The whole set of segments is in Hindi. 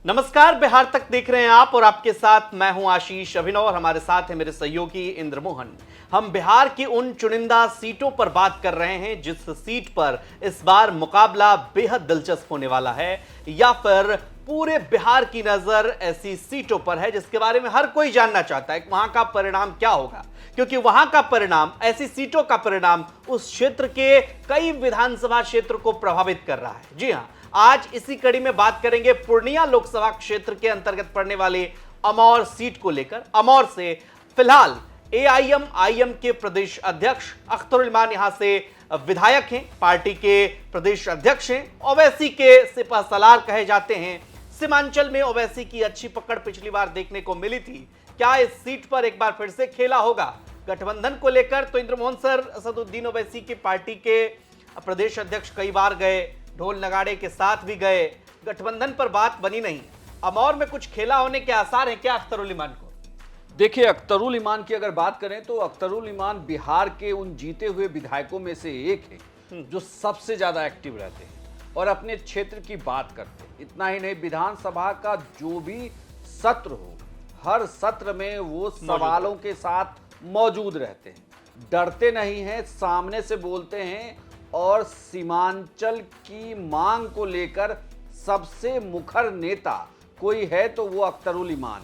नमस्कार, बिहार तक देख रहे हैं आप और आपके साथ मैं हूं आशीष अभिनव और हमारे साथ है मेरे सहयोगी इंद्रमोहन। हम बिहार की उन चुनिंदा सीटों पर बात कर रहे हैं जिस सीट पर इस बार मुकाबला बेहद दिलचस्प होने वाला है, या फिर पूरे बिहार की नजर ऐसी सीटों पर है जिसके बारे में हर कोई जानना चाहता है कि वहां का परिणाम क्या होगा, क्योंकि वहां का परिणाम, ऐसी सीटों का परिणाम उस क्षेत्र के कई विधानसभा क्षेत्र को प्रभावित कर रहा है। जी हां, आज इसी कड़ी में बात करेंगे पूर्णिया लोकसभा क्षेत्र के अंतर्गत पड़ने वाले अमौर सीट को लेकर। अमौर से फिलहाल एआईएम के प्रदेश अध्यक्ष अख्तरुल इमान यहां से विधायक हैं, पार्टी के प्रदेश अध्यक्ष हैं, ओवैसी के सिपहसालार कहे जाते हैं। सीमांचल में ओवैसी की अच्छी पकड़ पिछली बार देखने को मिली थी। क्या इस सीट पर एक बार फिर से खेला होगा गठबंधन को लेकर? तो इंद्रमोहन सर, असदुद्दीन ओवैसी की पार्टी के प्रदेश अध्यक्ष कई बार गए, ढोल नगाड़े के साथ भी गए, गठबंधन पर बात बनी नहीं। अमौर में कुछ खेला होने के आसार हैं क्या अख्तरुल इमान को? देखिए, अख्तरुल इमान की अगर बात करें तो अख्तरुल इमान बिहार के उन जीते हुए विधायकों में से एक है जो सबसे ज्यादा एक्टिव रहते हैं और अपने क्षेत्र की बात करते हैं। इतना ही नहीं, विधानसभा का जो भी सत्र हो, हर सत्र में वो सवालों के साथ मौजूद रहते हैं, डरते नहीं हैं, सामने से बोलते हैं और सीमांचल की मांग को लेकर सबसे मुखर नेता कोई है तो वो अख्तरुल इमान,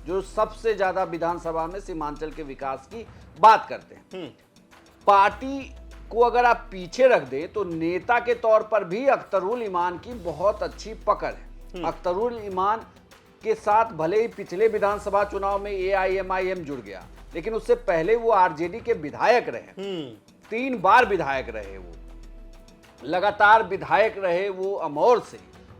जो सबसे ज्यादा विधानसभा में सीमांचल के विकास की बात करते हैं। पार्टी को अगर आप पीछे रख दे तो नेता के तौर पर भी अख्तरुल इमान की बहुत अच्छी पकड़ है। अख्तरुल इमान के साथ भले ही पिछले विधानसभा चुनाव में एआईएम जुड़ गया, लेकिन उससे पहले वो आरजेडी के विधायक रहे, 3 बार विधायक रहे, वो लगातार विधायक रहे वो अमौर से,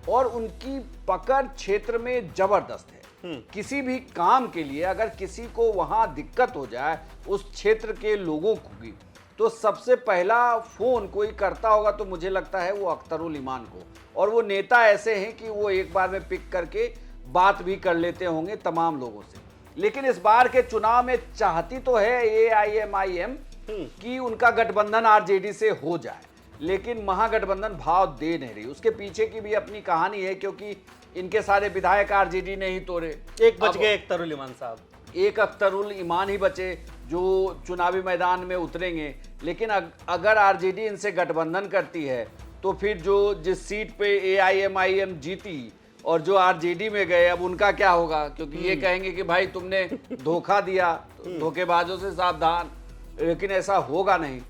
और उनकी पकड़ क्षेत्र में जबरदस्त है। किसी भी काम के लिए अगर किसी को वहां दिक्कत हो जाए उस क्षेत्र के लोगों को भी, तो सबसे पहला फोन कोई करता होगा तो मुझे लगता है वो अख्तरुल इमान को, और वो नेता ऐसे हैं कि वो एक बार में पिक करके बात भी कर लेते होंगे तमाम लोगों से। लेकिन इस बार के चुनाव में चाहती तो है एआईएम कि उनका गठबंधन आरजेडी से हो जाए, लेकिन महागठबंधन भाव दे नहीं रही। उसके पीछे की भी अपनी कहानी है, क्योंकि इनके सारे विधायक आरजेडी ने ही तोड़े। एक बच गए अख्तरुल इमान साहब, एक अख्तरुल इमान ही बचे जो चुनावी मैदान में उतरेंगे। लेकिन अगर आरजेडी इनसे गठबंधन करती है तो फिर जो जिस सीट पे एआईएम जीती और जो आरजेडी में गए, अब उनका क्या होगा? क्योंकि ये कहेंगे कि भाई तुमने धोखा दिया, धोखेबाजों से सावधान। लेकिन ऐसा होगा नहीं।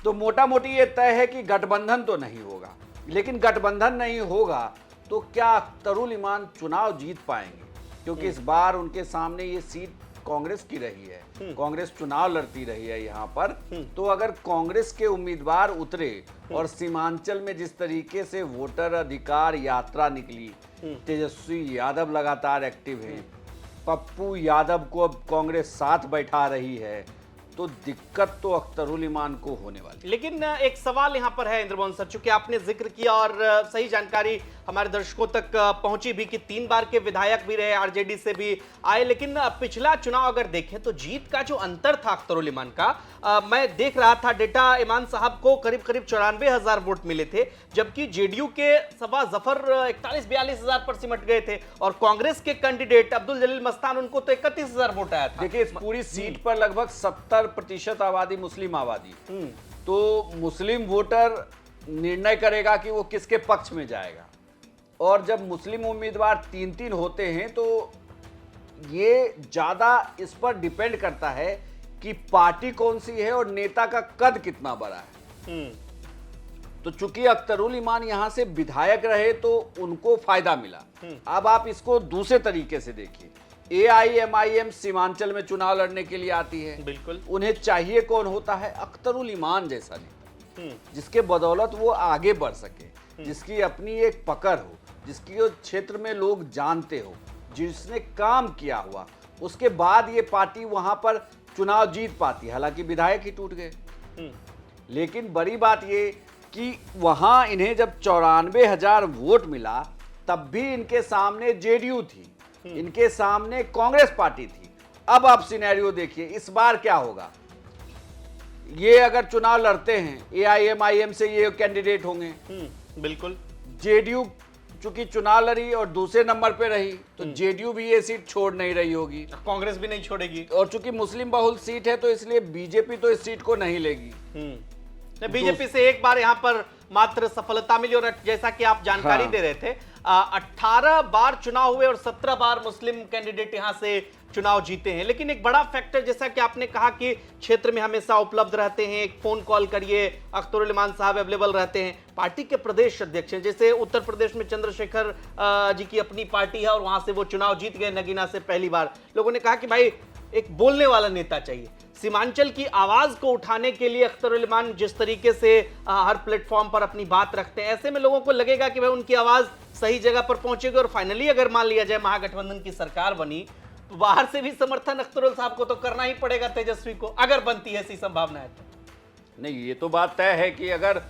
तो मोटा मोटी ये तय है कि गठबंधन तो नहीं होगा, लेकिन गठबंधन नहीं होगा तो क्या अख्तरुल इमान चुनाव जीत पाएंगे? क्योंकि इस बार उनके सामने ये सीट कांग्रेस की रही है, कांग्रेस चुनाव लड़ती रही है यहाँ पर। तो अगर कांग्रेस के उम्मीदवार उतरे और सीमांचल में जिस तरीके से वोटर अधिकार यात्रा निकली, तेजस्वी यादव लगातार एक्टिव हैं, पप्पू यादव को अब कांग्रेस साथ बैठा रही है, तो दिक्कत तो अख्तरुल इमान को होने वाली। लेकिन एक सवाल यहां पर है इंद्रमोहन सर, चूंकि आपने जिक्र किया और सही जानकारी हमारे दर्शकों तक पहुंची भी कि 3 बार के विधायक भी रहे, आरजेडी से भी आए, लेकिन पिछला चुनाव अगर देखें तो जीत का जो अंतर था अख्तरुल इमान का, मैं देख रहा था डेटा, इमान साहब को करीब करीब 94,000 वोट मिले थे, जबकि जेडीयू के सभा जफर 41-42 हजार पर सिमट गए थे, और कांग्रेस के कैंडिडेट अब्दुल जलील मस्तान, उनको तो 31,000 वोट आया था। देखिए, इस पूरी सीट पर लगभग 70% आबादी मुस्लिम आबादी, तो मुस्लिम वोटर निर्णय करेगा कि वो किसके पक्ष में जाएगा। और जब मुस्लिम उम्मीदवार 3-3 होते हैं तो ये ज्यादा इस पर डिपेंड करता है कि पार्टी कौन सी है और नेता का कद कितना बड़ा है। तो चूंकि अख्तरुल इमान यहां से विधायक रहे तो उनको फायदा मिला। अब आप इसको दूसरे तरीके से देखिए, एआईएम सीमांचल में चुनाव लड़ने के लिए आती है, बिल्कुल, उन्हें चाहिए कौन होता है? अख्तरुल इमान जैसा नेता, जिसके बदौलत वो आगे बढ़ सके, जिसकी अपनी एक पकड़ हो, जिसकी वो क्षेत्र में लोग जानते हो, जिसने काम किया हुआ, उसके बाद ये पार्टी वहां पर चुनाव जीत पाती। हालांकि विधायक ही टूट गए, लेकिन बड़ी बात ये कि वहां इन्हें जब 94,000 वोट मिला तब भी इनके सामने जेडीयू थी, इनके सामने कांग्रेस पार्टी थी। अब आप सिनेरियो देखिए, इस बार क्या होगा? ये अगर चुनाव लड़ते हैं, एआईएम से ये कैंडिडेट होंगे, बिल्कुल, जेडीयू चूंकि चुनाव लड़ी और दूसरे नंबर पे रही, तो जेडीयू भी ये सीट छोड़ नहीं रही होगी, कांग्रेस भी नहीं छोड़ेगी, और चूंकि मुस्लिम बहुल सीट है तो इसलिए बीजेपी तो इस सीट को नहीं लेगी। बीजेपी से एक बार यहां पर मात्र सफलता मिली, और जैसा कि आप जानकारी दे रहे थे 18 बार चुनाव हुए और 17 बार मुस्लिम कैंडिडेट यहां से चुनाव जीते हैं। लेकिन एक बड़ा फैक्टर, जैसा कि आपने कहा कि क्षेत्र में हमेशा उपलब्ध रहते हैं, एक फोन कॉल करिए अख्तरुल इमान साहब अवेलेबल रहते हैं। पार्टी के प्रदेश अध्यक्ष हैं, जैसे उत्तर प्रदेश में चंद्रशेखर जी की अपनी पार्टी है और वहां से वो चुनाव जीत गए नगीना से पहली बार। लोगों ने कहा कि भाई एक बोलने वाला नेता चाहिए। सीमांचल की आवाज को उठाने के लिए अख्तरुल इमान जिस तरीके से हर प्लेटफॉर्म पर अपनी बात रखते हैं, ऐसे में लोगों को लगेगा कि भाई उनकी आवाज सही जगह पर पहुंचेगी, और फाइनली अगर मान लिया जाए महागठबंधन की सरकार बनी तो बाहर से भी समर्थन अख्तरुल साहब को तो करना ही पड़ेगा, तेजस्वी को, अगर बनती है ऐसी संभावना है तो। नहीं, ये तो बात तय है कि अगर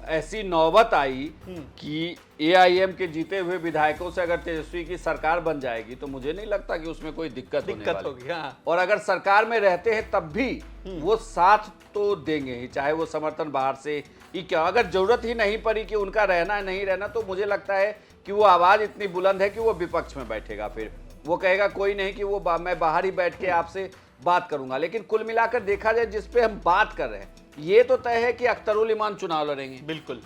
ऐसी नौबत आई कि एआईएम के जीते हुए विधायकों से अगर तेजस्वी की सरकार बन जाएगी तो मुझे नहीं लगता कि उसमें कोई दिक्कत होगी। हाँ। और अगर सरकार में रहते हैं तब भी वो साथ तो देंगे ही, चाहे वो समर्थन बाहर से ही क्या। अगर जरूरत ही नहीं पड़ी कि उनका रहना नहीं रहना, तो मुझे लगता है कि वो आवाज इतनी बुलंद है कि वो विपक्ष में बैठेगा, फिर वो कहेगा कोई नहीं कि वो मैं बाहर ही बैठ के आपसे बात करूंगा। लेकिन कुल मिलाकर देखा जाए जिस पे हम बात कर रहे हैं, ये तो तय है कि अख्तरुल इमान चुनाव लड़ेंगे। बिल्कुल,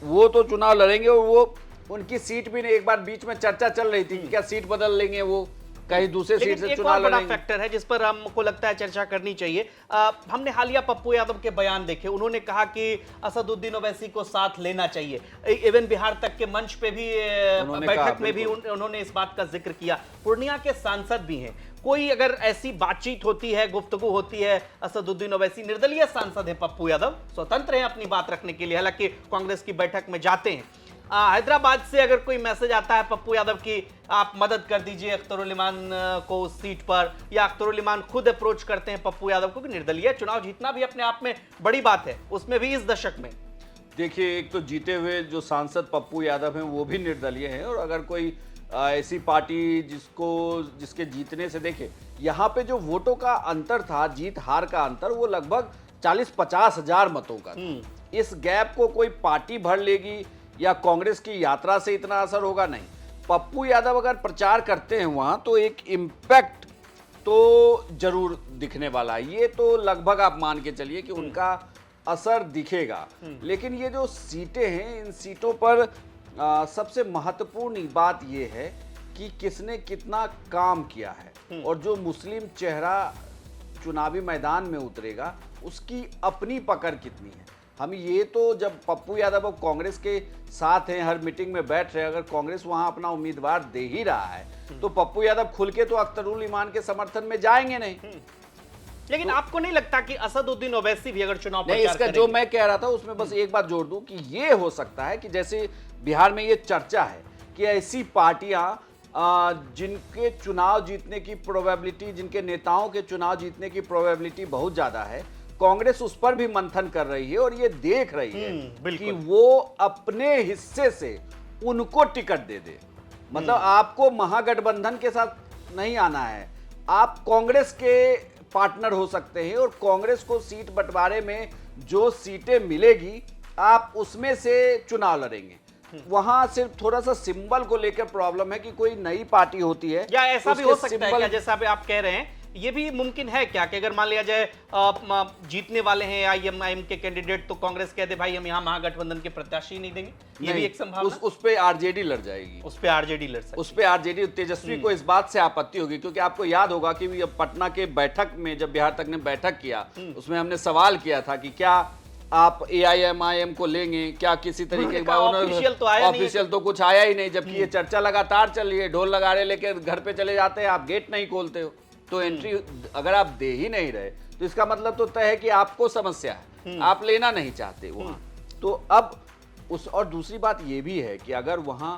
वो तो चुनाव लड़ेंगे, और वो उनकी सीट भी नहीं, एक बार बीच में चर्चा चल रही थी कि क्या सीट बदल लेंगे, वो कहीं दूसरे सीट से चुनाव लड़ेंगे। बड़ा फैक्टर है जिस पर हमको लगता है चर्चा करनी चाहिए। हमने हालिया पप्पू यादव के बयान देखे, उन्होंने कहा कि असदुद्दीन ओवैसी को साथ लेना चाहिए। इवन बिहार तक के मंच पे भी, बैठक में भी उन्होंने इस बात का जिक्र किया। पूर्णिया के सांसद भी हैं, कोई अगर ऐसी बातचीत होती है, गुफ्तगू होती है, असदुद्दीन ओवैसी निर्दलीय सांसद है पप्पू यादव, स्वतंत्र हैं अपनी बात रखने के लिए, हालांकि कांग्रेस की बैठक में जाते हैं। हैदराबाद से अगर कोई मैसेज आता है पप्पू यादव की आप मदद कर दीजिए अख्तरुल इमान को उस सीट पर, या अख्तरुल इमान खुद अप्रोच करते हैं पप्पू यादव को, कि निर्दलीय चुनाव जीतना भी अपने आप में बड़ी बात है, उसमें भी इस दशक में। देखिए, एक तो जीते हुए जो सांसद पप्पू यादव हैं वो भी निर्दलीय हैं, और अगर कोई ऐसी पार्टी जिसके जीतने से, देखिए यहाँ पे जो वोटों का अंतर था, जीत हार का अंतर, वो लगभग 40-50 हजार मतों का था। इस गैप को कोई पार्टी भर लेगी या कांग्रेस की यात्रा से इतना असर होगा, नहीं। पप्पू यादव अगर प्रचार करते हैं वहां तो एक इम्पैक्ट तो जरूर दिखने वाला है, ये तो लगभग आप मान के चलिए कि उनका असर दिखेगा। लेकिन ये जो सीटें हैं, इन सीटों पर सबसे महत्वपूर्ण बात यह है कि किसने कितना काम किया है, और जो मुस्लिम चेहरा चुनावी मैदान में उतरेगा उसकी अपनी पकड़ कितनी है। हम ये तो, जब पप्पू यादव कांग्रेस के साथ हैं, हर मीटिंग में बैठ रहे हैं, अगर कांग्रेस वहां अपना उम्मीदवार दे ही रहा है तो पप्पू यादव खुल के तो अख्तरुल इमान के समर्थन में जाएंगे नहीं। लेकिन आपको नहीं लगता कि असदुद्दीन ओवैसी भी अगर चुनाव नहीं, इसका जो मैं कह रहा था उसमें बस एक बात जोड़ दूं कि ये हो सकता है कि जैसे बिहार में ये चर्चा है कि ऐसी पार्टियां जिनके चुनाव जीतने की प्रोबेबिलिटी, जिनके नेताओं के चुनाव जीतने की प्रोबेबिलिटी बहुत ज्यादा है, कांग्रेस उस पर भी मंथन कर रही है और ये देख रही है कि वो अपने हिस्से से उनको टिकट दे दे। मतलब आपको महागठबंधन के साथ नहीं आना है, आप कांग्रेस के पार्टनर हो सकते हैं, और कांग्रेस को सीट बंटवारे में जो सीटें मिलेगी आप उसमें से चुनाव लड़ेंगे। वहां सिर्फ थोड़ा सा सिंबल को लेकर प्रॉब्लम है कि कोई नई पार्टी होती है, या ऐसा भी हो सकता है क्या, जैसा अभी आप कह रहे हैं, ये भी मुमकिन है क्या कि अगर मान लिया जाए जीतने वाले हैं आईएमआईएम के कैंडिडेट, तो कांग्रेस कह दे भाई हम यहाँ महागठबंधन के प्रत्याशी नहीं देंगे, ये भी एक संभावना। उस पे आरजेडी लड़ जाएगी, उस पे आरजेडी लड़ सकती है, उस पे आरजेडी। तेजस्वी को इस बात से आपत्ति होगी, क्योंकि आपको याद होगा कि पटना के बैठक में जब बिहार तक ने बैठक किया, उसमें हमने सवाल किया था कि क्या आप एआईएमआईएम को लेंगे, क्या किसी तरीके का ऑफिशियल तो कुछ आया ही नहीं, जबकि ये चर्चा लगातार चल रही है, ढोल नगाड़े लेकर घर पे चले जाते हैं, आप गेट नहीं खोलते हो, तो एंट्री अगर आप दे ही नहीं रहे तो इसका मतलब तो तय है कि आपको समस्या है, आप लेना नहीं चाहते वहां। तो अब उस, और दूसरी बात ये भी है कि अगर वहां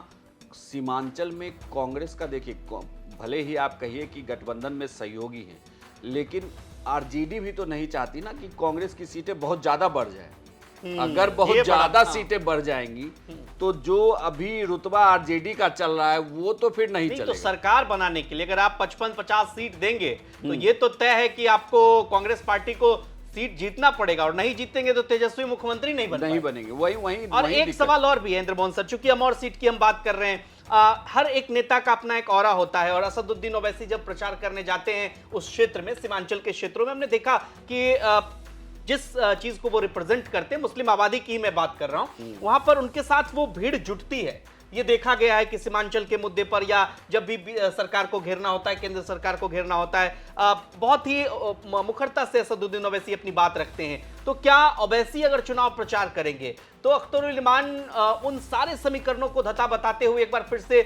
सीमांचल में कांग्रेस का, देखिए भले ही आप कहिए कि गठबंधन में सहयोगी हैं, लेकिन आरजेडी भी तो नहीं चाहती ना कि कांग्रेस की सीटें बहुत ज्यादा बढ़ जाए। अगर बहुत ज्यादा सीटें बढ़ जाएंगी तो जो अभी रुतबा आरजेडी का चल रहा है वो तो फिर नहीं चलेगा। तो सरकार बनाने के लिए अगर आप 55-50 सीट देंगे तो ये तो तय है कि आपको कांग्रेस पार्टी को सीट जीतना पड़ेगा और नहीं जीतेंगे तो तेजस्वी मुख्यमंत्री नहीं बनेंगे। वही वही और वही एक दिक्कत। सवाल और भी है इंद्रमोहन सर, चूंकि अमौर सीट की हम बात कर रहे हैं, हर एक नेता का अपना एक ऑरा होता है और असदुद्दीन ओवैसी जब प्रचार करने जाते हैं उस क्षेत्र में, सीमांचल के क्षेत्रों में, हमने देखा कि जिस चीज को वो रिप्रेजेंट करते हैं, मुस्लिम आबादी की मैं बात कर रहा हूं, वहां पर उनके साथ वो भीड़ जुटती है। ये देखा गया है कि सीमांचल के मुद्दे पर या जब भी सरकार को घेरना होता है, केंद्र सरकार को घेरना होता है, बहुत ही मुखरता से असदुद्दीन ओवैसी अपनी बात रखते हैं। तो क्या ओवैसी अगर चुनाव प्रचार करेंगे तो अख्तरुल इमान उन सारे समीकरणों को धता बताते हुए एक बार फिर से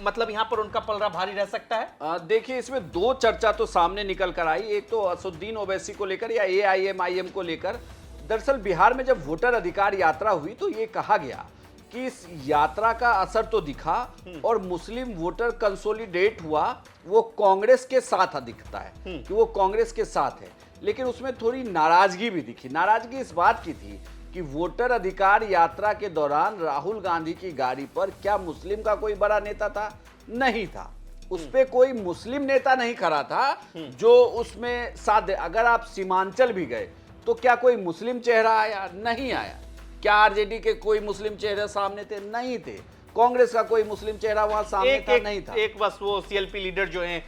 मतलब यहां पर उनका पलड़ा भारी रह सकता है? देखिए, इसमें दो चर्चा तो सामने निकल कर आई। एक तो असदुद्दीन ओवैसी को लेकर या एआईएमआईएम को लेकर। दरअसल बिहार में जब वोटर अधिकार यात्रा हुई तो ये कहा गया कि इस यात्रा का असर तो दिखा और मुस्लिम वोटर कंसोलिडेट हुआ, वो कांग्रेस के साथ दिखता है कि वो कांग्रेस के साथ है। लेकिन उसमें थोड़ी नाराजगी भी दिखी। नाराजगी इस बात की थी कि वोटर अधिकार यात्रा के दौरान राहुल गांधी की गाड़ी पर क्या मुस्लिम का कोई बड़ा नेता था? नहीं था। उस पे कोई मुस्लिम नेता नहीं खड़ा था जो उसमें साथ दे। अगर आप सीमांचल भी गए तो क्या कोई मुस्लिम चेहरा आया? नहीं आया। क्या आरजेडी के कोई मुस्लिम चेहरे सामने थे? नहीं थे। कांग्रेस का कोई मुस्लिम चेहरा वहां सामने था? नहीं था। एक बस वो सीएलपी लीडर जो हैं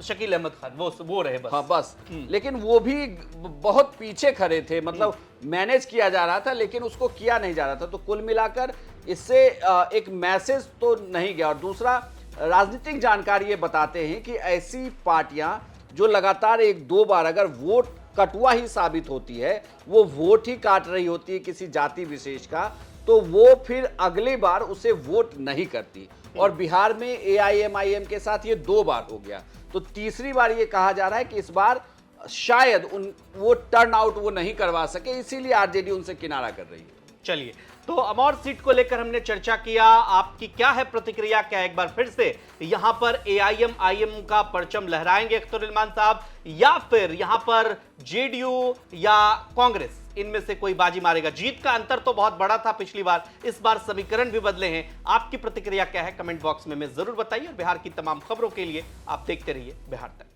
शकील अहमद खान, वो रहे बस। हाँ बस। लेकिन वो भी बहुत पीछे खड़े थे, मतलब मैनेज किया जा रहा था लेकिन उसको किया नहीं जा रहा था। तो कुल मिलाकर इससे एक मैसेज तो नहीं गया। और दूसरा, राजनीतिक जानकारी ये बताते हैं कि ऐसी पार्टियां जो लगातार एक दो बार अगर वोट कटुआ ही साबित होती है, वो वोट ही काट रही होती है किसी जाति विशेष का, तो वो फिर अगली बार उसे वोट नहीं करती। और बिहार में एआईएमआईएम के साथ ये दो बार हो गया। तो तीसरी बार ये कहा जा रहा है कि इस बार शायद वो टर्न आउट वो नहीं करवा सके, इसीलिए आरजेडी उनसे किनारा कर रही है। चलिए, तो अमौर सीट को लेकर हमने चर्चा किया। आपकी क्या है प्रतिक्रिया? क्या एक बार फिर से यहां पर एआईएमआईएम का परचम लहराएंगे अख्तरुल इमान साहब, या फिर यहां पर जेडीयू या कांग्रेस, इनमें से कोई बाजी मारेगा? जीत का अंतर तो बहुत बड़ा था पिछली बार, इस बार समीकरण भी बदले हैं। आपकी प्रतिक्रिया क्या है? कमेंट बॉक्स में जरूर बताइए। और बिहार की तमाम खबरों के लिए आप देखते रहिए बिहार तक।